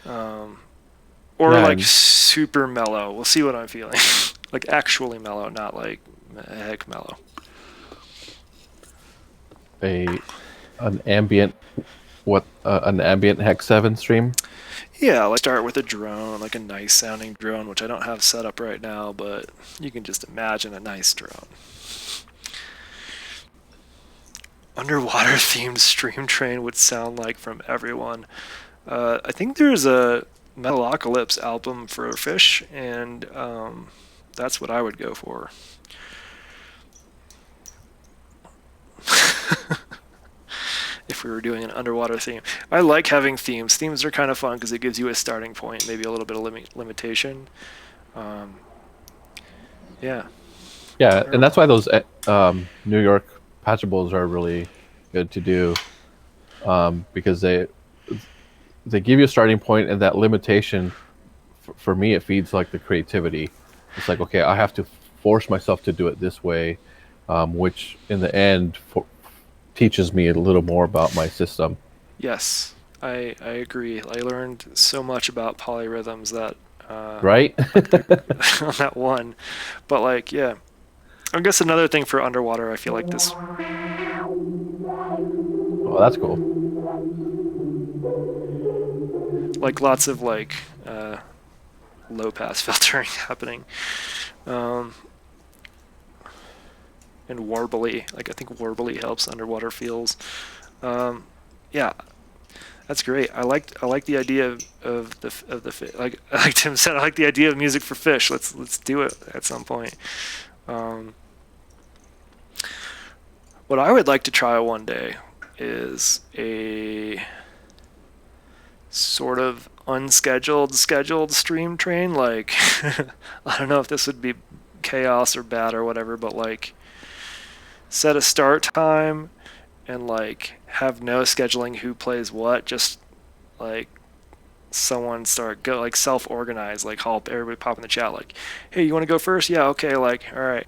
Or Yeah, like super mellow. We'll see what I'm feeling. Like actually mellow, not like heck mellow. An ambient an ambient Hex 7 stream. Yeah, let's start with a drone, like a nice sounding drone, which I don't have set up right now, but you can just imagine a nice drone. Underwater themed stream train would sound like from everyone. I think there's a Metalocalypse album for Fish, and that's what I would go for. If we were doing an underwater theme. I like having themes. Themes are kind of fun because it gives you a starting point, maybe a little bit of limitation. Yeah. Yeah, and that's why those New York patchables are really good to do, because they give you a starting point, and that limitation, for me, it feeds like the creativity. It's like, okay, I have to force myself to do it this way, which in the end teaches me a little more about my system. Yes, I agree. I learned so much about polyrhythms that Right? on that one. But like, yeah. I guess another thing for underwater, I feel like this. Oh, that's cool. Like lots of like low pass filtering happening. And warbly, like I think warbly helps underwater feels. Yeah, that's great. I like the idea of the like Tim said, I like the idea of music for fish. Let's do it at some point. What I would like to try one day is a sort of unscheduled scheduled stream train. Like I don't know if this would be chaos or bad or whatever, but like set a start time and like have no scheduling who plays what, just like someone start go like self-organize, like help everybody pop in the chat like, hey, you want to go first? Yeah, okay, like all right,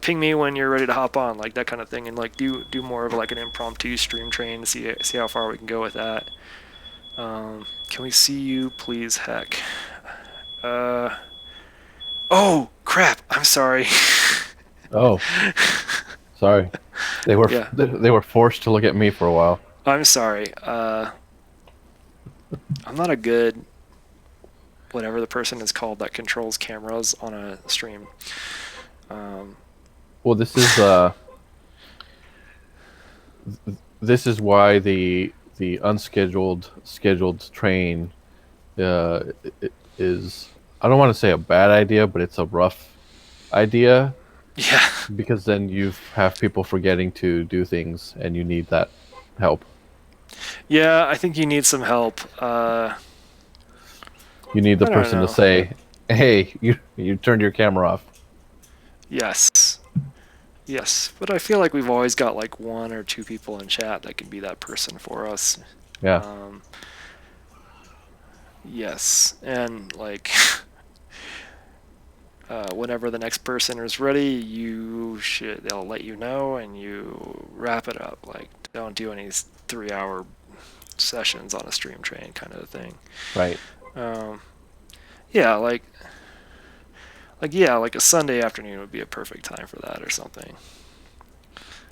ping me when you're ready to hop on, like that kind of thing, and like do more of like an impromptu stream train to see how far we can go with that. Can we see you please? Heck. Oh crap, I'm sorry. Oh, sorry. They were Yeah. they were forced to look at me for a while. I'm sorry. I'm not a good whatever the person is called that controls cameras on a stream. Well, this is why the unscheduled scheduled train is, I don't want to say a bad idea, but it's a rough idea, Yeah. because then you have people forgetting to do things, and you need that help. Yeah, I think you need some help. You need the I don't person know. to say, "Hey, you turned your camera off." Yes. Yes, but I feel like we've always got like one or two people in chat that can be that person for us. Yeah. Um, yes, and like whenever the next person is ready, they'll let you know and you wrap it up. Like, don't do any 3 hour sessions on a stream train kind of thing. Right. Um, yeah, like a Sunday afternoon would be a perfect time for that or something.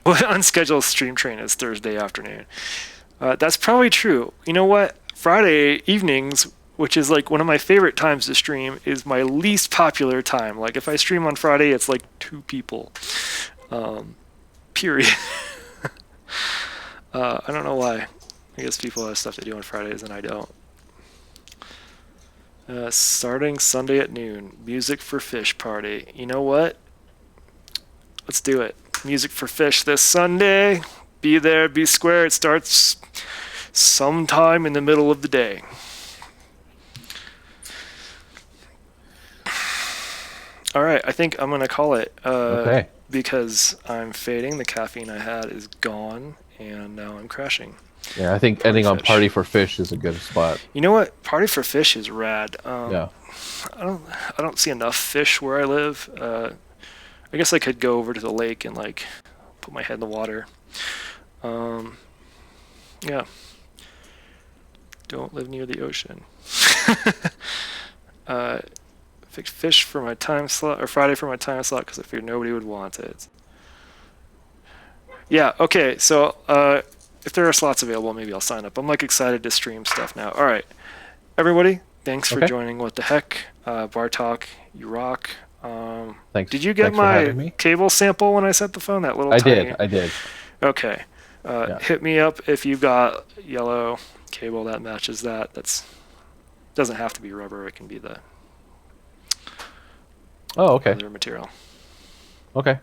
Well, unscheduled stream train is Thursday afternoon. That's probably true. You know what? Friday evenings, which is like one of my favorite times to stream, is my least popular time. Like if I stream on Friday, it's like 2 people. Period. I don't know why. I guess people have stuff to do on Fridays and I don't. Starting Sunday at noon. Music for Fish party. You know what? Let's do it. Music for Fish this Sunday. Be there, be square. It starts sometime in the middle of the day. All right, I think I'm going to call it Okay. because I'm fading. The caffeine I had is gone, and now I'm crashing. Yeah, I think ending on Party for Fish is a good spot. You know what? Party for Fish is rad. Yeah. I don't see enough fish where I live. I guess I could go over to the lake and like put my head in the water. Yeah. Don't live near the ocean. Fix fish for my time slot, or Friday for my time slot, because I figured nobody would want it. Yeah, okay, so if there are slots available, maybe I'll sign up. I'm like excited to stream stuff now. All right, everybody, thanks for joining What the Heck. Bartok, you rock. Thanks. Did you get my cable sample when I set the phone? That little tiny... I did. Okay. Hit me up if you've got yellow cable that matches that. Doesn't have to be rubber. It can be the other material. Okay.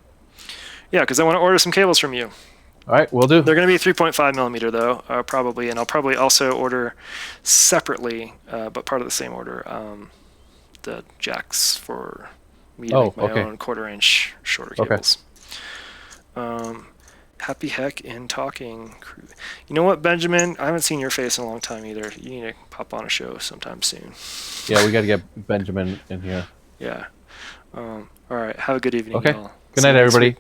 Yeah, because I want to order some cables from you. All right, we'll do. They're going to be 3.5 millimeter though, probably, and I'll probably also order separately, but part of the same order, the jacks for me to make my own 1/4-inch shorter cables. Happy heck in talking. You know what, Benjamin? I haven't seen your face in a long time either. You need to pop on a show sometime soon. Yeah, we got to get Benjamin in here. Yeah. All right. Have a good evening, Okay. y'all. Good night, everybody.